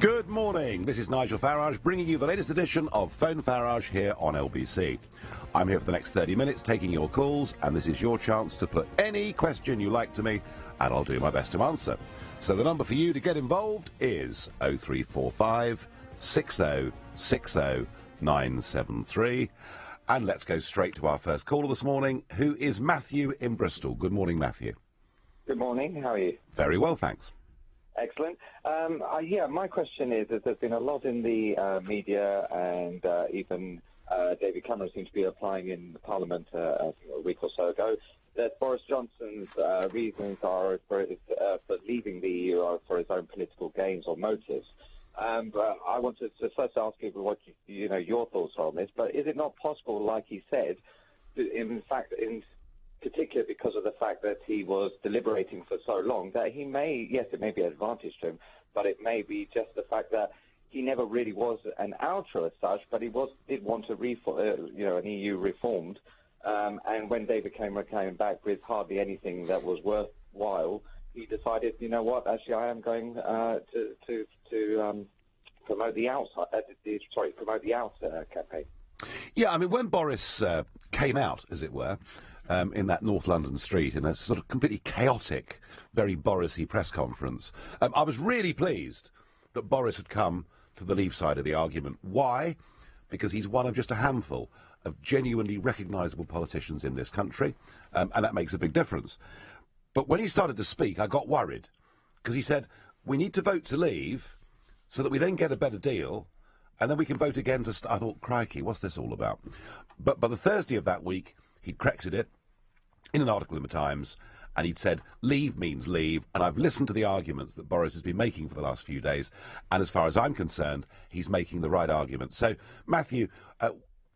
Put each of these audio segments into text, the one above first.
Good morning, this is Nigel Farage bringing you the latest edition of Phone Farage here on LBC. I'm here for the next 30 minutes taking your calls, and this is your chance to put any question you like to me, and I'll do my best to answer. So the number for you to get involved is 0345 6060 973. And let's go straight to our first caller this morning, who is Matthew in Bristol. Good morning, Matthew. Good morning. How are you? Very well, thanks. Excellent. My question is that there's been a lot in the media, and even David Cameron seems to be applying in Parliament a week or so ago, that Boris Johnson's reasons are for leaving the EU are for his own political gains or motives. But I wanted to first ask you what your thoughts are on this. But is it not possible, like he said, in fact, in particular because of the fact that he was deliberating for so long, that he may, yes, it may be an advantage to him, but it may be just the fact that he never really was an outer as such, but he did want to an EU reformed. And when David Cameron came back with hardly anything that was worthwhile, he decided, you know what, actually I am going to promote the outer campaign. Yeah, I mean, when Boris came out, as it were, in that North London street in a sort of completely chaotic, very Boris-y press conference, I was really pleased that Boris had come to the Leave side of the argument. Why? Because he's one of just a handful of genuinely recognisable politicians in this country, and that makes a big difference. But when he started to speak, I got worried, because he said, we need to vote to leave so that we then get a better deal, and then we can vote again to I thought, crikey, what's this all about? But by the Thursday of that week, he'd corrected it in an article in the Times, and he'd said, leave means leave, and I've listened to the arguments that Boris has been making for the last few days, and as far as I'm concerned, he's making the right argument. So, Matthew,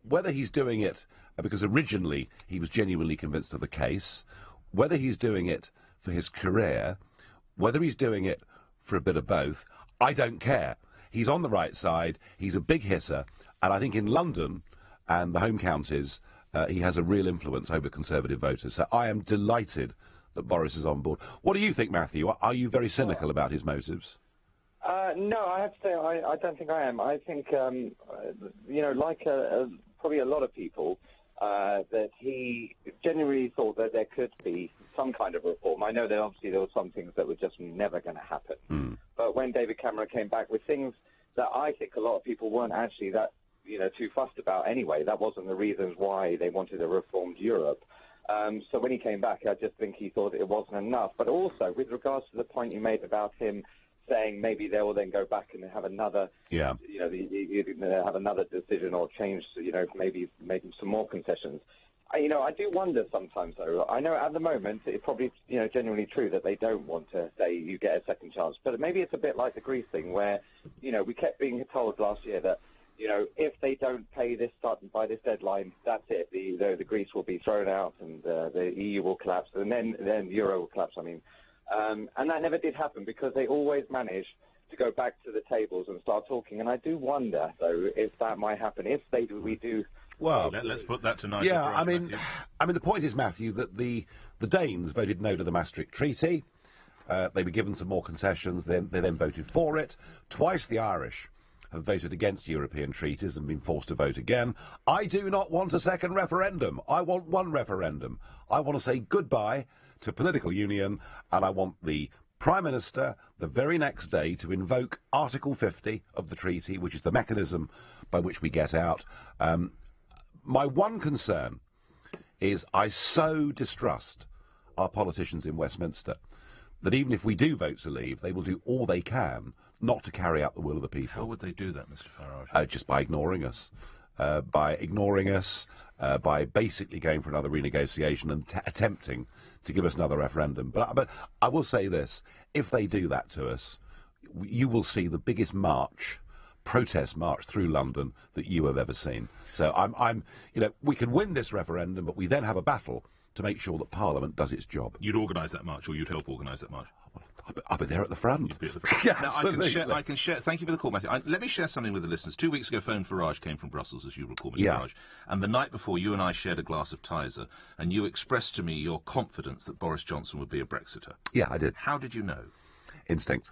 whether he's doing it because originally he was genuinely convinced of the case, whether he's doing it for his career, whether he's doing it for a bit of both, I don't care. He's on the right side, he's a big hitter, and I think in London and the home counties, he has a real influence over Conservative voters. So I am delighted that Boris is on board. What do you think, Matthew? Are you very cynical about his motives? No, I have to say I don't think I am. I think, like probably a lot of people, that he genuinely thought that there could be some kind of reform. I know that obviously there were some things that were just never going to happen. But when David Cameron came back with things that I think a lot of people weren't actually that too fussed about anyway, that wasn't the reasons why they wanted a reformed Europe. So when he came back, I just think he thought it wasn't enough. But also, with regards to the point you made about him saying maybe they will then go back and have another, have another decision or change, maybe making some more concessions. I do wonder sometimes, though. I know at the moment it's probably, genuinely true that they don't want to say you get a second chance. But maybe it's a bit like the Greece thing where, we kept being told last year that, if they don't pay this by this deadline, that's it. The Greece will be thrown out and the EU will collapse, and then the euro will collapse. And that never did happen because they always managed to go back to the tables and start talking. And I do wonder, though, if that might happen. If we do. Well, let's put that to Nigel. Yeah, Matthew. The point is, Matthew, that the Danes voted no to the Maastricht Treaty. They were given some more concessions. They then voted for it. Twice the Irish have voted against European treaties and been forced to vote again. I do not want a second referendum. I want one referendum. I want to say goodbye to political union, and I want the Prime Minister the very next day to invoke Article 50 of the treaty, which is the mechanism by which we get out. My one concern is I so distrust our politicians in Westminster that even if we do vote to leave, they will do all they can not to carry out the will of the people. How would they do that, Mr. Farage? Just by ignoring us. By basically going for another renegotiation and attempting to give us another referendum. But I will say this, if they do that to us, you will see the biggest protest march through London that you have ever seen. So we can win this referendum, but we then have a battle to make sure that Parliament does its job. You'd organise that march, or you'd help organise that march? I'll be there at the front. You'd be at the front. Yeah, now, I can share. Thank you for the call, Matthew. Let me share something with the listeners. 2 weeks ago, Phone Farage came from Brussels, as you recall, Mr. Farage. And the night before, you and I shared a glass of Tizer, and you expressed to me your confidence that Boris Johnson would be a Brexiter. Yeah, I did. How did you know? Instinct.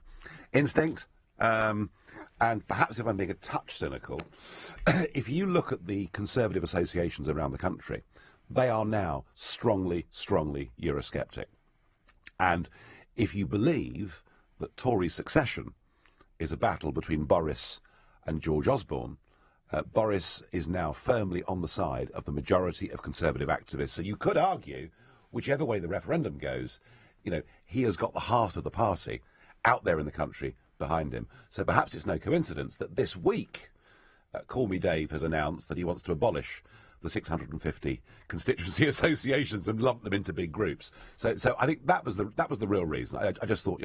and perhaps if I'm being a touch cynical, if you look at the Conservative associations around the country, they are now strongly, strongly Eurosceptic. And if you believe that Tory succession is a battle between Boris and George Osborne, Boris is now firmly on the side of the majority of Conservative activists. So you could argue, whichever way the referendum goes, he has got the heart of the party out there in the country behind him. So perhaps it's no coincidence that this week, Call Me Dave has announced that he wants to abolish the 650 constituency associations and lump them into big groups. So I think that was the real reason. I just thought,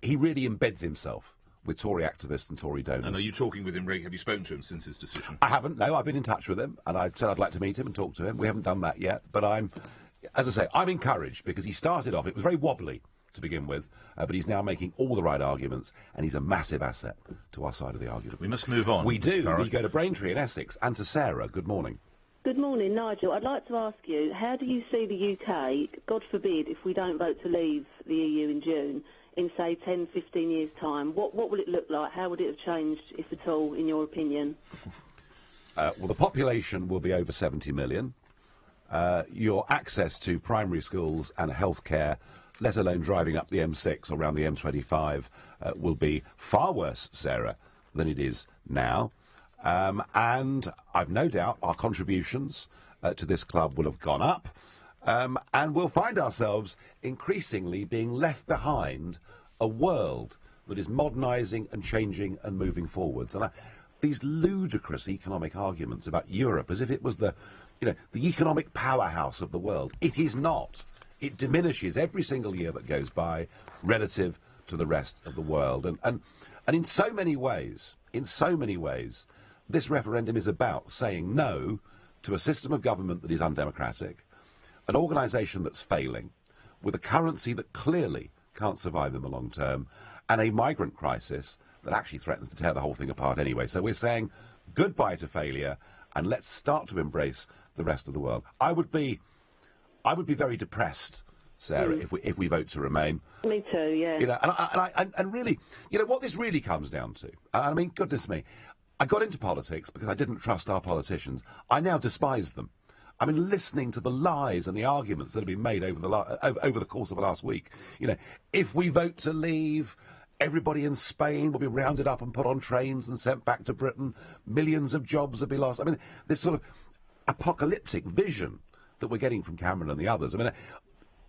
he really embeds himself with Tory activists and Tory donors. And are you talking with him regularly? Have you spoken to him since his decision? I haven't, no. I've been in touch with him, and I said I'd like to meet him and talk to him. We haven't done that yet, but as I say, I'm encouraged because he started off, it was very wobbly to begin with, but he's now making all the right arguments, and he's a massive asset to our side of the argument. We must move on. We do. Farage. We go to Braintree in Essex, and to Sarah. Good morning. Good morning, Nigel. I'd like to ask you, how do you see the UK, God forbid, if we don't vote to leave the EU in June, in, say, 10, 15 years' time? What will it look like? How would it have changed, if at all, in your opinion? Well, the population will be over 70 million. Your access to primary schools and healthcare, let alone driving up the M6 or around the M25, will be far worse, Sarah, than it is now. And I've no doubt our contributions to this club will have gone up. And we'll find ourselves increasingly being left behind a world that is modernising and changing and moving forwards. And these ludicrous economic arguments about Europe as if it was the economic powerhouse of the world. It is not. It diminishes every single year that goes by relative to the rest of the world. And in so many ways, this referendum is about saying no to a system of government that is undemocratic, an organisation that's failing, with a currency that clearly can't survive in the long term, and a migrant crisis that actually threatens to tear the whole thing apart anyway. So we're saying goodbye to failure, and let's start to embrace the rest of the world. I would be very depressed, Sarah, if we vote to remain. Me too, yeah. And really, what this really comes down to, I mean, goodness me, I got into politics because I didn't trust our politicians. I now despise them. I mean, listening to the lies and the arguments that have been made over the course of the last week. If we vote to leave, everybody in Spain will be rounded up and put on trains and sent back to Britain. Millions of jobs will be lost. I mean, this sort of apocalyptic vision that we're getting from Cameron and the others. I mean,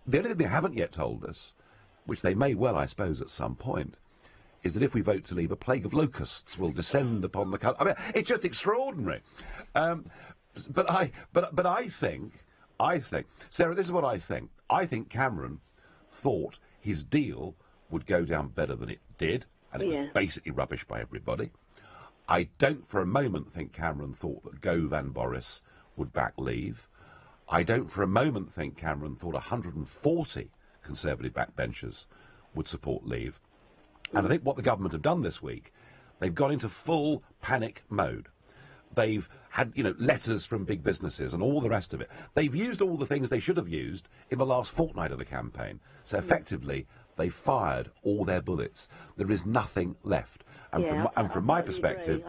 the only thing they haven't yet told us, which they may well, I suppose, at some point, is that if we vote to leave, a plague of locusts will descend upon the country. I mean, it's just extraordinary. But I think, Sarah, this is what I think. I think Cameron thought his deal would go down better than it did, and it was basically rubbish by everybody. I don't for a moment think Cameron thought that Gove and Boris would back leave. I don't for a moment think Cameron thought 140 Conservative backbenchers would support leave. And I think what the government have done this week, they've gone into full panic mode. They've had, letters from big businesses and all the rest of it. They've used all the things they should have used in the last fortnight of the campaign. So effectively, they fired all their bullets. There is nothing left. And from my perspective,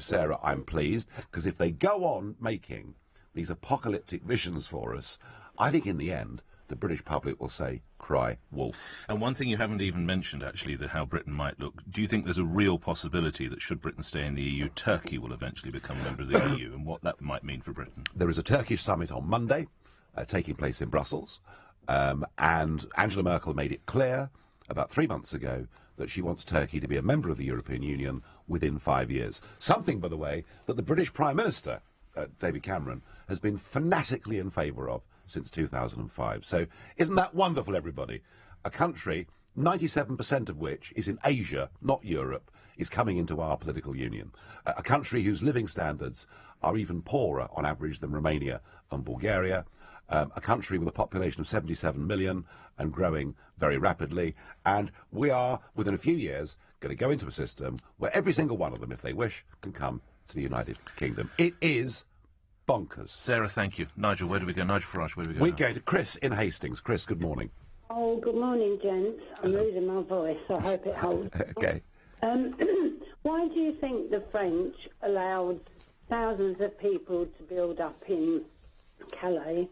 Sarah, I'm pleased, because if they go on making these apocalyptic visions for us, I think in the end, the British public will say, cry wolf. And one thing you haven't even mentioned, actually, how Britain might look. Do you think there's a real possibility that should Britain stay in the EU, Turkey will eventually become a member of the EU, and what that might mean for Britain? There is a Turkish summit on Monday, taking place in Brussels, and Angela Merkel made it clear about 3 months ago that she wants Turkey to be a member of the European Union within 5 years. Something, by the way, that the British Prime Minister, David Cameron, has been fanatically in favour of since 2005. So isn't that wonderful, everybody? A country, 97% of which is in Asia, not Europe, is coming into our political union. A country whose living standards are even poorer on average than Romania and Bulgaria. A country with a population of 77 million and growing very rapidly. And we are, within a few years, going to go into a system where every single one of them, if they wish, can come to the United Kingdom. It is bonkers. Sarah, thank you. Nigel, where do we go? Nigel Farage, where do we go? We go to Chris in Hastings. Chris, good morning. Oh, good morning, gents. I'm losing my voice, so I hope it holds. Okay. Why do you think the French allowed thousands of people to build up in Calais,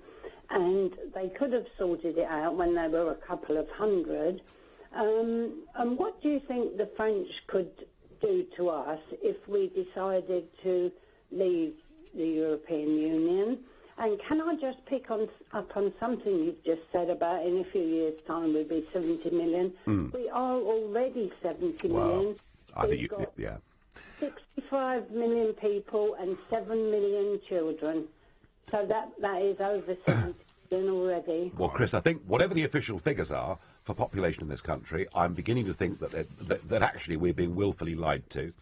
and they could have sorted it out when there were a couple of hundred? And what do you think the French could do to us if we decided to leave the European Union? And can I just pick up on something you've just said about in a few years' time we'll be 70 million? We are already 70 million. I think We've got yeah. 65 million people and 7 million children. So that is over 70 million already. Well, Chris, I think whatever the official figures are for population in this country, I'm beginning to think that actually we're being willfully lied to,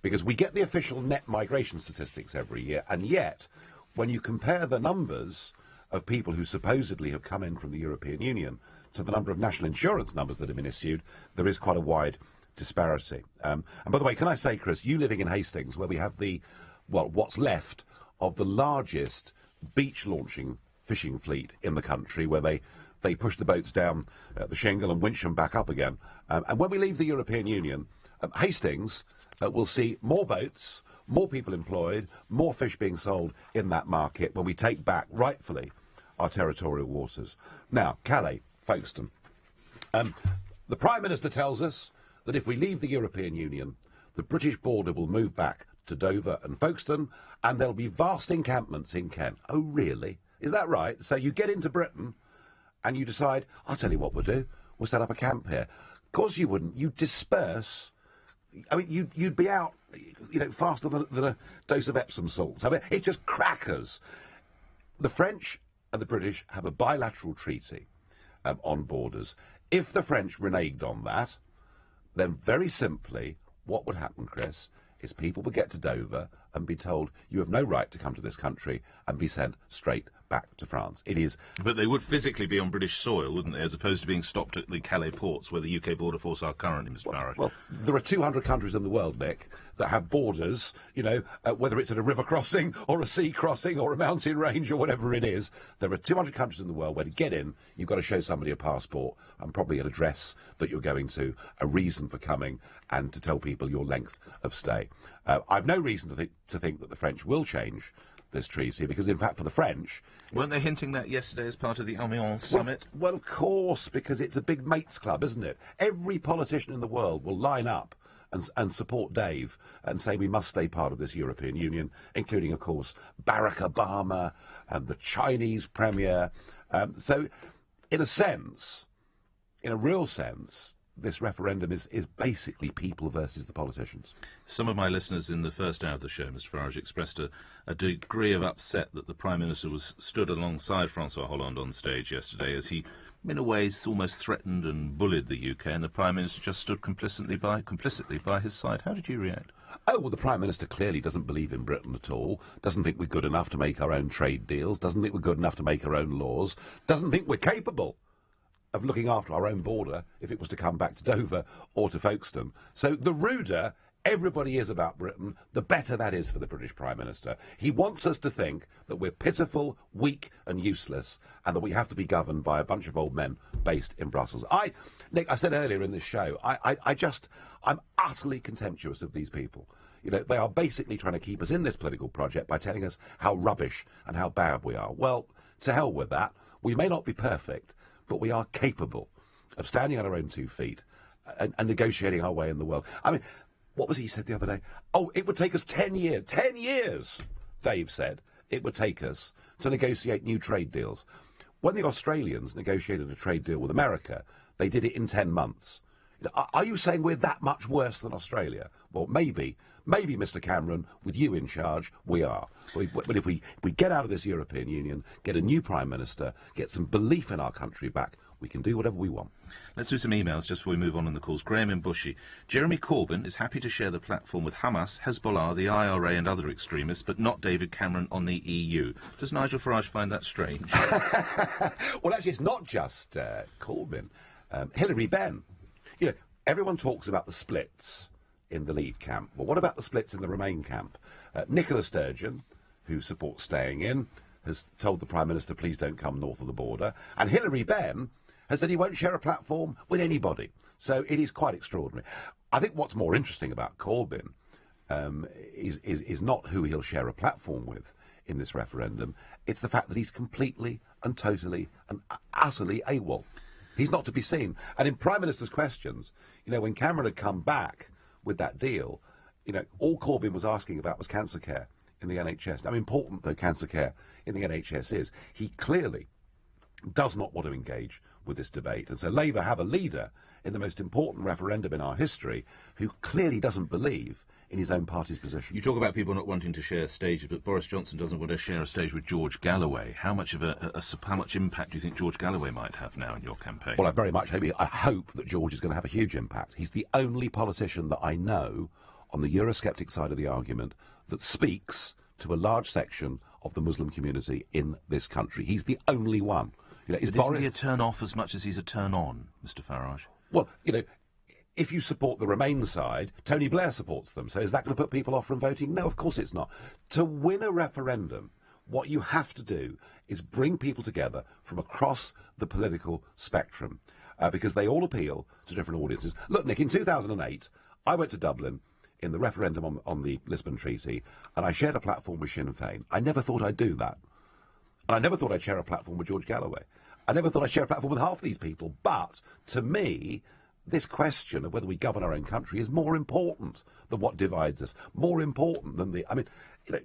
because we get the official net migration statistics every year, and yet when you compare the numbers of people who supposedly have come in from the European Union to the number of national insurance numbers that have been issued, there is quite a wide disparity. And by the way, can I say, Chris, you living in Hastings, where we have what's left of the largest beach launching fishing fleet in the country, where they push the boats down the shingle and winch them back up again. And when we leave the European Union, Hastings will see more boats, more people employed, more fish being sold in that market when we take back, rightfully, our territorial waters. Now, Calais, Folkestone. The Prime Minister tells us that if we leave the European Union, the British border will move back to Dover and Folkestone, and there'll be vast encampments in Kent. Oh, really? Is that right? So you get into Britain, and you decide, I'll tell you what we'll do. We'll set up a camp here. Of course you wouldn't. You'd disperse. I mean, you'd be out, faster than a dose of Epsom salts. I mean, it's just crackers. The French and the British have a bilateral treaty on borders. If the French reneged on that, then very simply, what would happen, Chris, is people would get to Dover and be told, you have no right to come to this country, and be sent straight back to France. It is... But they would physically be on British soil, wouldn't they, as opposed to being stopped at the Calais ports, where the UK Border Force are currently, Mr Farage? Well, there are 200 countries in the world, Nick, that have borders, whether it's at a river crossing or a sea crossing or a mountain range or whatever it is. There are 200 countries in the world where to get in, you've got to show somebody a passport and probably an address that you're going to, a reason for coming, and to tell people your length of stay. I've no reason to think that the French will change this treaty, because in fact for the French... Weren't they hinting that yesterday as part of the Amiens summit? Well, of course, because it's a big mates club, isn't it? Every politician in the world will line up and support Dave and say we must stay part of this European Union, including, of course, Barack Obama and the Chinese Premier. So, in a sense, in a real sense, this referendum is basically people versus the politicians. Some of my listeners in the first hour of the show, Mr Farage, expressed a degree of upset that the Prime Minister was stood alongside Francois Hollande on stage yesterday, as he, in a way, almost threatened and bullied the UK, and the Prime Minister just stood complicitly by his side. How did you react? Oh, well, the Prime Minister clearly doesn't believe in Britain at all, doesn't think we're good enough to make our own trade deals, doesn't think we're good enough to make our own laws, doesn't think we're capable of looking after our own border if it was to come back to Dover or to Folkestone. So the ruder everybody is about Britain, the better that is for the British Prime Minister. He wants us to think that we're pitiful, weak and useless, and that we have to be governed by a bunch of old men based in Brussels. Nick, I said earlier in this show, I'm utterly contemptuous of these people. They are basically trying to keep us in this political project by telling us how rubbish and how bad we are. Well, to hell with that. We may not be perfect, but we are capable of standing on our own 2 feet and negotiating our way in the world. I mean, what was he said the other day? Oh, it would take us 10 years. 10 years, Dave said, it would take us to negotiate new trade deals. When the Australians negotiated a trade deal with America, they did it in 10 months. Are you saying we're that much worse than Australia? Well, maybe, Mr Cameron, with you in charge, we are. But if we get out of this European Union, get a new Prime Minister, get some belief in our country back, we can do whatever we want. Let's do some emails just before we move on in the calls. Graham in Bushy. Jeremy Corbyn is happy to share the platform with Hamas, Hezbollah, the IRA and other extremists, but not David Cameron on the EU. Does Nigel Farage find that strange? Well, actually, it's not just Corbyn. Hilary Benn. Everyone talks about the splits in the Leave camp. Well, what about the splits in the Remain camp? Nicola Sturgeon, who supports staying in, has told the Prime Minister, please don't come north of the border. And Hilary Benn has said he won't share a platform with anybody. So it is quite extraordinary. I think what's more interesting about Corbyn is not who he'll share a platform with in this referendum. It's the fact that he's completely and totally and utterly AWOL. He's not to be seen. And in Prime Minister's questions, when Cameron had come back with that deal, all Corbyn was asking about was cancer care in the NHS. Now, important though cancer care in the NHS is, he clearly does not want to engage with this debate. And so Labour have a leader in the most important referendum in our history who clearly doesn't believe in his own party's position. You talk about people not wanting to share stages, but Boris Johnson doesn't want to share a stage with George Galloway. How much of how much impact do you think George Galloway might have now in your campaign? Well, I very much hope that George is going to have a huge impact. He's the only politician that I know on the Eurosceptic side of the argument that speaks to a large section of the Muslim community in this country. He's the only one. Isn't he a turn-off as much as he's a turn-on, Mr Farage? Well, if you support the Remain side, Tony Blair supports them. So is that going to put people off from voting? No, of course it's not. To win a referendum, what you have to do is bring people together from across the political spectrum, because they all appeal to different audiences. Look, Nick, in 2008, I went to Dublin in the referendum on the Lisbon Treaty, and I shared a platform with Sinn Féin. I never thought I'd do that. And I never thought I'd share a platform with George Galloway. I never thought I'd share a platform with half these people. But, to me, this question of whether we govern our own country is more important than what divides us, more important than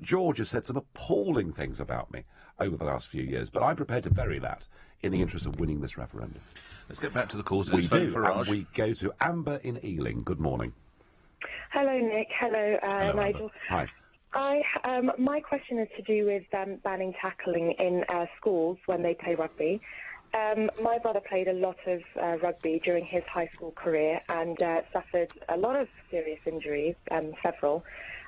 George has said some appalling things about me over the last few years, but I'm prepared to bury that in the interest of winning this referendum. Let's get back to the cause. We do, and we go to Amber in Ealing. Good morning. Hello, Nick. Hello, Nigel. Hi. My question is to do with banning tackling in schools when they play rugby. My brother played a lot of rugby during his high school career and suffered a lot of serious injuries, several,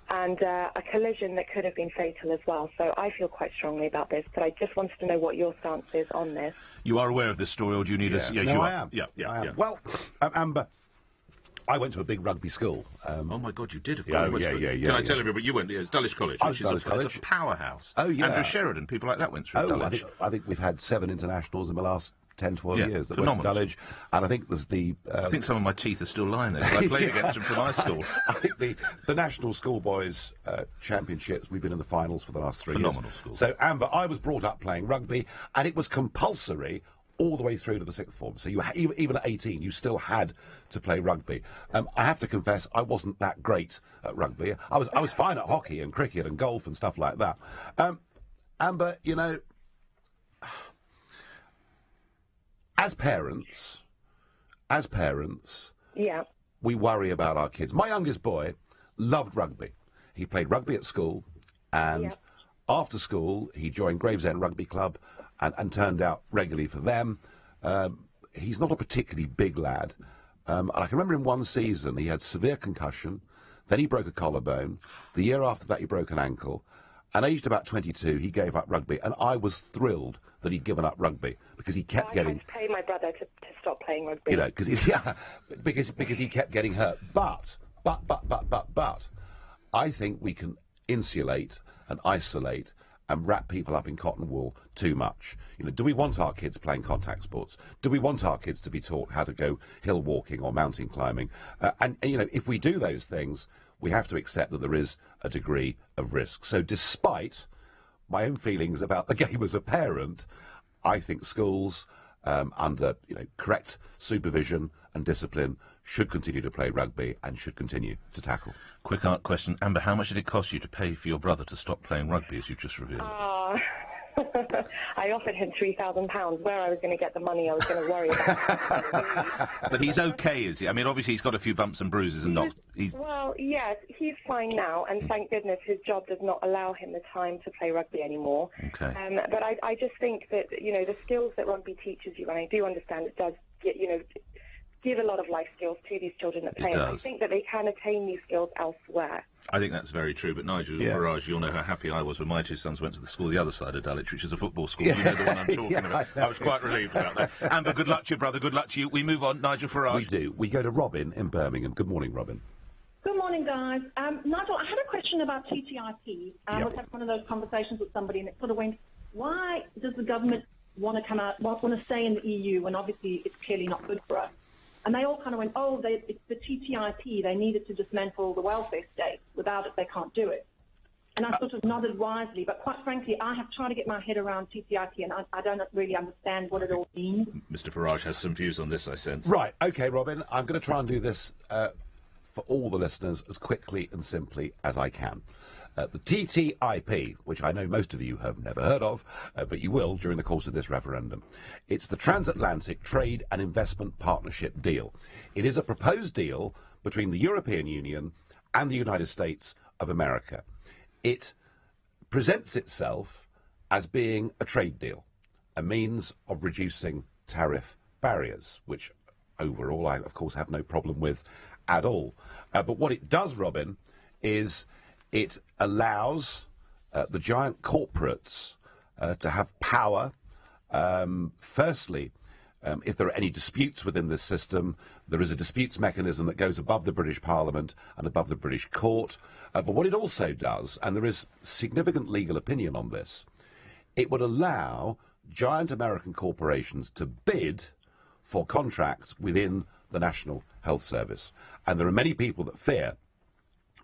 and a collision that could have been fatal as well. So I feel quite strongly about this, but I just wanted to know what your stance is on this. You are aware of this story, or do you need us? Yes, no, you I are. am. Yeah. Well, Amber, I went to a big rugby school. Oh my God, you did! Of Yeah, course. yeah. Can I tell everybody you went? It's Dulwich College, I was which Dulwich College. It's a powerhouse. Oh yeah, Andrew Sheridan, people like that went through Dulwich. I think we've had 7 internationals in the last 10, 12 years that phenomenal. went to Dulwich, and I think there's the. I think some of my teeth are still lying there. I played against them from high school. I think the national schoolboys championships. We've been in the finals for the last 3 years. Phenomenal school. So Amber, I was brought up playing rugby, and it was compulsory all the way through to the 6th form. So even at 18, you still had to play rugby. I have to confess, I wasn't that great at rugby. I was fine at hockey and cricket and golf and stuff like that. Amber, as parents, Yeah. we worry about our kids. My youngest boy loved rugby. He played rugby at school, and after school, he joined Gravesend Rugby Club and turned out regularly for them. He's not a particularly big lad. And I can remember in one season, he had severe concussion, then he broke a collarbone. The year after that, he broke an ankle. And aged about 22, he gave up rugby. And I was thrilled that he'd given up rugby because he kept getting... I tried to pay my brother to stop playing rugby. Because he kept getting hurt. But, I think we can insulate and isolate and wrap people up in cotton wool too much. Do we want our kids playing contact sports? Do we want our kids to be taught how to go hill walking or mountain climbing? And if we do those things, we have to accept that there is a degree of risk. So despite my own feelings about the game as a parent, I think schools, under correct supervision and discipline, should continue to play rugby and should continue to tackle. Quick question. Amber, how much did it cost you to pay for your brother to stop playing rugby, as you've just revealed? I offered him £3,000. Where I was going to get the money, I was going to worry about. But he's okay, is he? I mean, obviously he's got a few bumps and bruises and not... Well, yes, he's fine now, and thank goodness his job does not allow him the time to play rugby anymore. Okay. But I just think that, the skills that rugby teaches you, and I do understand it does, give a lot of life skills to these children that play. And I think that they can attain these skills elsewhere. I think that's very true, but Nigel Farage, you'll know how happy I was when my 2 sons went to the school the other side of Dulwich, which is a football school. You know the one I'm talking about. I was quite relieved about that. Amber, good luck to you, brother. Good luck to you. We move on. Nigel Farage. We do. We go to Robin in Birmingham. Good morning, Robin. Good morning, guys. Nigel, I had a question about TTIP. I was having one of those conversations with somebody, and it sort of went, why does the government want to come out, want to stay in the EU when obviously it's clearly not good for us. And they all kind of went, it's the TTIP. They needed to dismantle the welfare state. Without it, they can't do it. And I sort of nodded wisely. But quite frankly, I have tried to get my head around TTIP, and I don't really understand what it all means. Mr. Farage has some views on this, I sense. Right, OK, Robin, I'm going to try and do this for all the listeners as quickly and simply as I can. The TTIP, which I know most of you have never heard of, but you will during the course of this referendum. It's the Transatlantic Trade and Investment Partnership Deal. It is a proposed deal between the European Union and the United States of America. It presents itself as being a trade deal, a means of reducing tariff barriers, which overall I, of course, have no problem with at all. But what it does, Robin, is it allows the giant corporates to have power. Firstly, if there are any disputes within this system, there is a disputes mechanism that goes above the British Parliament and above the British Court. But what it also does, and there is significant legal opinion on this, it would allow giant American corporations to bid for contracts within the National Health Service. And there are many people that fear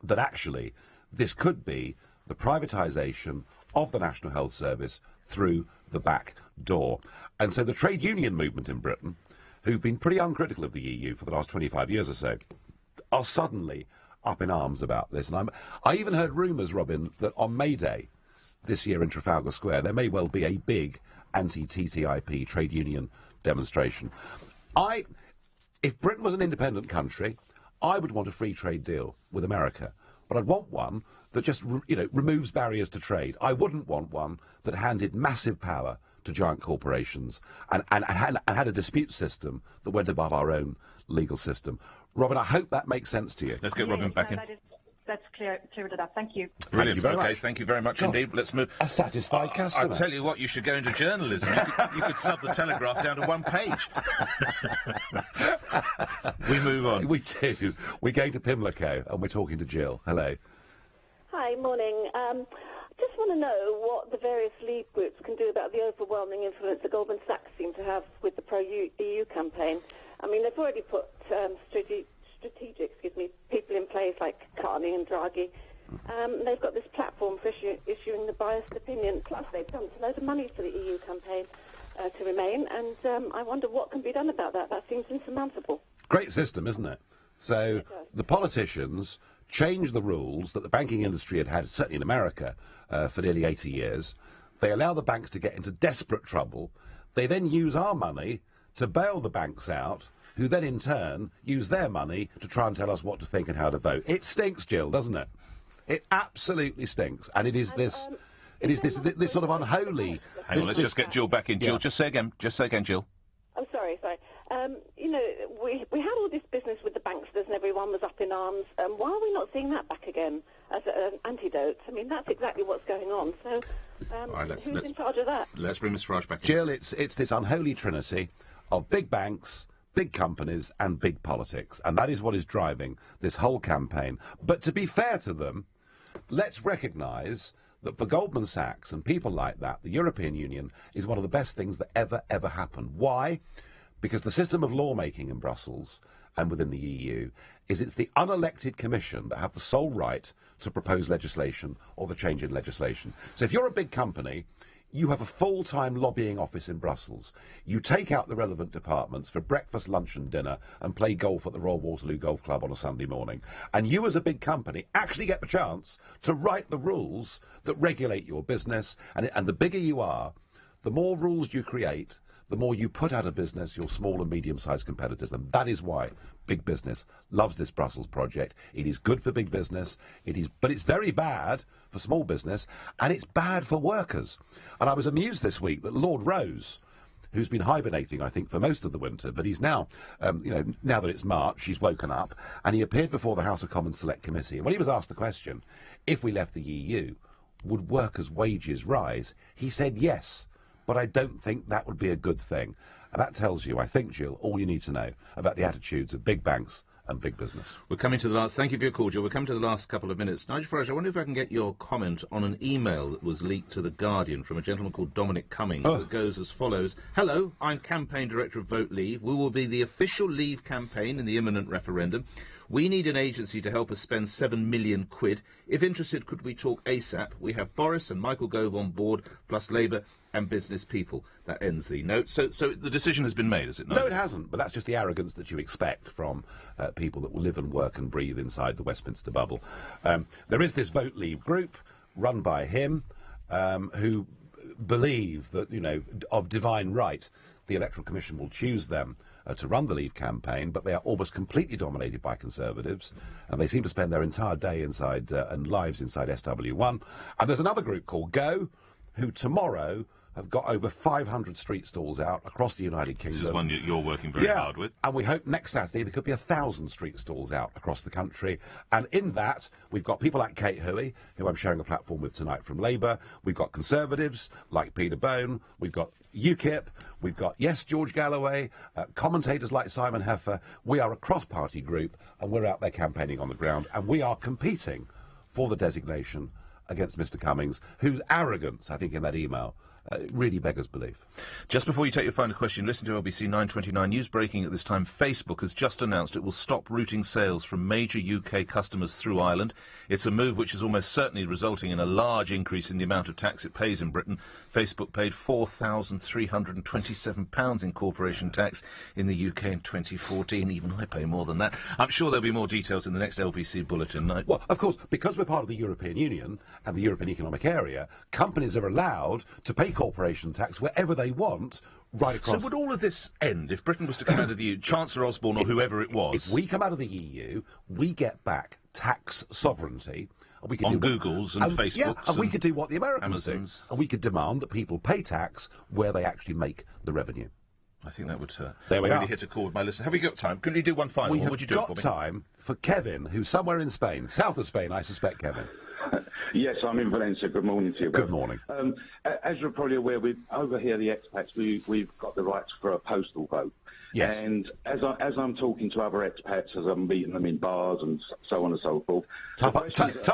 that actually this could be the privatisation of the National Health Service through the back door. And so the trade union movement in Britain, who've been pretty uncritical of the EU for the last 25 years or so, are suddenly up in arms about this. And I even heard rumours, Robin, that on May Day this year in Trafalgar Square, there may well be a big anti-TTIP trade union demonstration. If Britain was an independent country, I would want a free trade deal with America. But I'd want one that just, removes barriers to trade. I wouldn't want one that handed massive power to giant corporations and had a dispute system that went above our own legal system. Robin, I hope that makes sense to you. Let's get Robin back in. That's cleared it up. Thank you. Brilliant. Thank you very okay, much. Thank you very much indeed. Let's move. A satisfied customer. I tell you what, you should go into journalism. You could sub the Telegraph down to one page. We move on. We do. We're going to Pimlico and we're talking to Jill. Hello. Hi, morning. Just want to know what the various lead groups can do about the overwhelming influence that Goldman Sachs seem to have with the pro-EU campaign. I mean, they've already put strategic people in place like Carney and Draghi. They've got this platform for issuing the biased opinion. Plus, they've dumped a load of money for the EU campaign to remain. And I wonder what can be done about that. That seems insurmountable. Great system, isn't it? So the politicians change the rules that the banking industry had, certainly in America, for nearly 80 years. They allow the banks to get into desperate trouble. They then use our money to bail the banks out, who then in turn use their money to try and tell us what to think and how to vote. It stinks, Jill, doesn't it? It absolutely stinks. And it is this sort of unholy... Hang on, let's just get Jill back in. Jill, just say again, Jill. I'm sorry. We had all this business with the banksters and everyone was up in arms. Why are we not seeing that back again as an antidote? I mean, that's exactly what's going on. So who's in charge of that? Let's bring Mr Farage back in. Jill, it's this unholy trinity of big banks, big companies and big politics. And that is what is driving this whole campaign. But to be fair to them, let's recognise that for Goldman Sachs and people like that, the European Union is one of the best things that ever happened. Why? Because the system of lawmaking in Brussels and within the EU is it's the unelected commission that have the sole right to propose legislation or the change in legislation. So if you're a big company, you have a full-time lobbying office in Brussels. You take out the relevant departments for breakfast, lunch and dinner and play golf at the Royal Waterloo Golf Club on a Sunday morning. And you as a big company actually get the chance to write the rules that regulate your business. And the bigger you are, the more rules you create, the more you put out of business your small and medium-sized competitors. And that is why big business loves this Brussels project. It is good for big business, but it's very bad for small business, and it's bad for workers. And I was amused this week that Lord Rose, who's been hibernating, I think, for most of the winter, but he's now, now that it's March, he's woken up, and he appeared before the House of Commons Select Committee. And when he was asked the question, if we left the EU, would workers' wages rise? He said yes. But I don't think that would be a good thing. And that tells you, I think, Jill, all you need to know about the attitudes of big banks and big business. We're coming to the last... Thank you for your call, Joe. We're coming to the last couple of minutes. Nigel Farage, I wonder if I can get your comment on an email that was leaked to The Guardian from a gentleman called Dominic Cummings that goes as follows. Hello, I'm Campaign Director of Vote Leave. We will be the official Leave campaign in the imminent referendum. We need an agency to help us spend £7 million. If interested, could we talk ASAP? We have Boris and Michael Gove on board, plus Labour and business people. That ends the note. So the decision has been made, has it not? No, it hasn't, but that's just the arrogance that you expect from people that will live and work and breathe inside the Westminster bubble. There is this Vote Leave group run by him who believe that, you know, of divine right, the Electoral Commission will choose them to run the Leave campaign, but they are almost completely dominated by Conservatives, and they seem to spend their entire day inside and lives inside SW1. And there's another group called Go, who tomorrow have got over 500 street stalls out across the United Kingdom. This is one you're working very hard with. And we hope next Saturday there could be 1,000 street stalls out across the country. And in that, we've got people like Kate Hoey, who I'm sharing a platform with tonight from Labour. We've got Conservatives like Peter Bone. We've got UKIP. We've got, yes, George Galloway, commentators like Simon Heffer. We are a cross-party group, and we're out there campaigning on the ground. And we are competing for the designation against Mr. Cummings, whose arrogance, I think, in that email, really beggars belief. Just before you take your final question, listen to LBC 929 News breaking at this time. Facebook has just announced it will stop routing sales from major UK customers through Ireland. It's a move which is almost certainly resulting in a large increase in the amount of tax it pays in Britain. Facebook paid £4,327 in corporation tax in the UK in 2014. Even I pay more than that. I'm sure there'll be more details in the next LBC bulletin. Well, of course, because we're part of the European Union and the European Economic Area, companies are allowed to pay corporation tax wherever they want, right across. So would all of this end if Britain was to come out of the EU, Chancellor Osborne or whoever it was? If we come out of the EU, we get back tax sovereignty. We could on Google's and Facebook's. Yeah, and we could do what the Americans Amazon's. do. And we could demand that people pay tax where they actually make the revenue. I think that would there we really are. hit a chord with my listener. Have we got time? Can we do one final? We What have would you do it for got me? time for Kevin, who's somewhere in Spain, south of Spain, I suspect, Kevin. Yes, I'm in Valencia. Good morning to you. Good morning. As you're probably aware, over here, the expats, we've got the rights for a postal vote. Yes. And as I'm talking to other expats, as I'm meeting them in bars and so on and so forth. Tough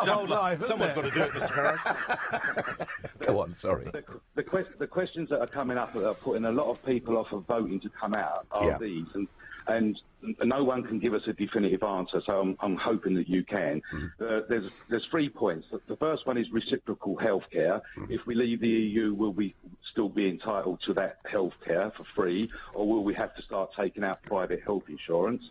old life, isn't Someone's it? got to do it, Mr. Farage. Go on, sorry. The questions that are coming up that are putting a lot of people off of voting to come out are these, and no one can give us a definitive answer. So I'm hoping that you can. There's 3 points. The first one is reciprocal healthcare. If we leave the EU, will we still be entitled to that healthcare for free, or will we have to start taking out private health insurance?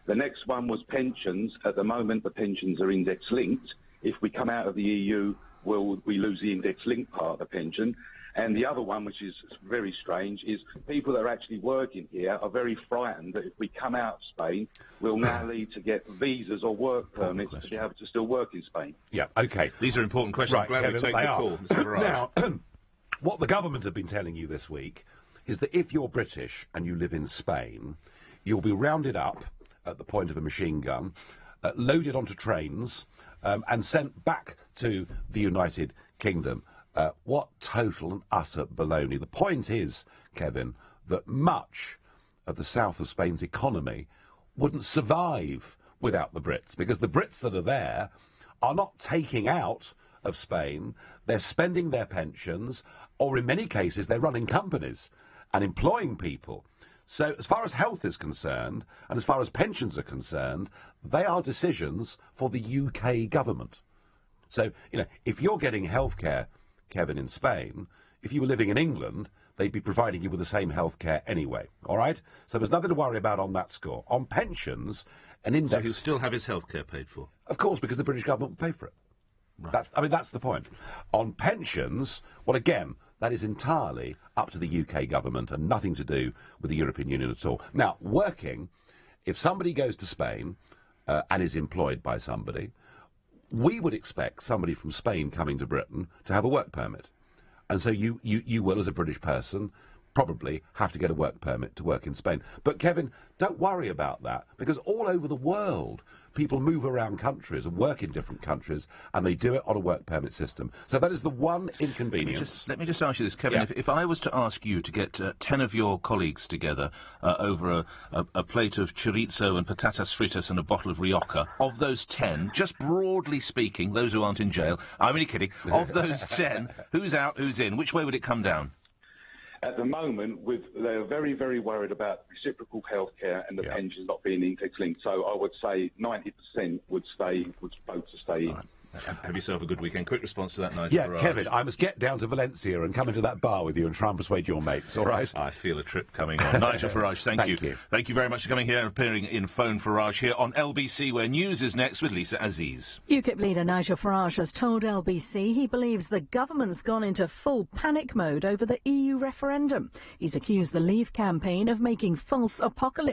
The next one was pensions. At the moment, the pensions are index-linked. If we come out of the EU, will we lose the index-linked part of the pension? And the other one, which is very strange, is people that are actually working here are very frightened that if we come out of Spain, we'll now need to get visas or work permits to be able to still work in Spain. Yeah, OK. These are important questions. Right, I'm glad Kevin, we take the call, Mr. Farage. Now, what the government have been telling you this week is that if you're British and you live in Spain, you'll be rounded up at the point of a machine gun, loaded onto trains, and sent back to the United Kingdom. What total and utter baloney. The point is, Kevin, that much of the south of Spain's economy wouldn't survive without the Brits, because the Brits that are there are not taking out of Spain, they're spending their pensions, or in many cases they're running companies and employing people. So as far as health is concerned, and as far as pensions are concerned, they are decisions for the UK government. So, you know, if you're getting healthcare, Kevin, in Spain, if you were living in England, they'd be providing you with the same health care anyway, all right? So there's nothing to worry about on that score. On pensions, an index... So he'll still have his health care paid for? Of course, because the British government will pay for it. Right. That's the point. On pensions, well, again, that is entirely up to the UK government and nothing to do with the European Union at all. Now, working, if somebody goes to Spain and is employed by somebody, we would expect somebody from Spain coming to Britain to have a work permit. And so you will, as a British person, probably have to get a work permit to work in Spain. But, Kevin, don't worry about that, because all over the world, people move around countries and work in different countries, and they do it on a work permit system. So that is the one inconvenience. Let me just ask you this, Kevin. Yeah. If I was to ask you to get 10 of your colleagues together over a plate of chorizo and patatas fritas and a bottle of rioja, of those 10, just broadly speaking, those who aren't in jail, I'm only kidding, of those 10, who's out, who's in? Which way would it come down? At the moment, they're very, very worried about reciprocal healthcare and the pensions not being index-linked. So I would say 90% would vote to stay in. Right. Have yourself a good weekend. Quick response to that, Nigel Farage. Kevin, I must get down to Valencia and come into that bar with you and try and persuade your mates, all right? I feel a trip coming on. Nigel Farage, thank you. Thank you very much for coming here and appearing in Phone Farage here on LBC, where news is next with Lisa Aziz. UKIP leader Nigel Farage has told LBC he believes the government's gone into full panic mode over the EU referendum. He's accused the Leave campaign of making false apocalypse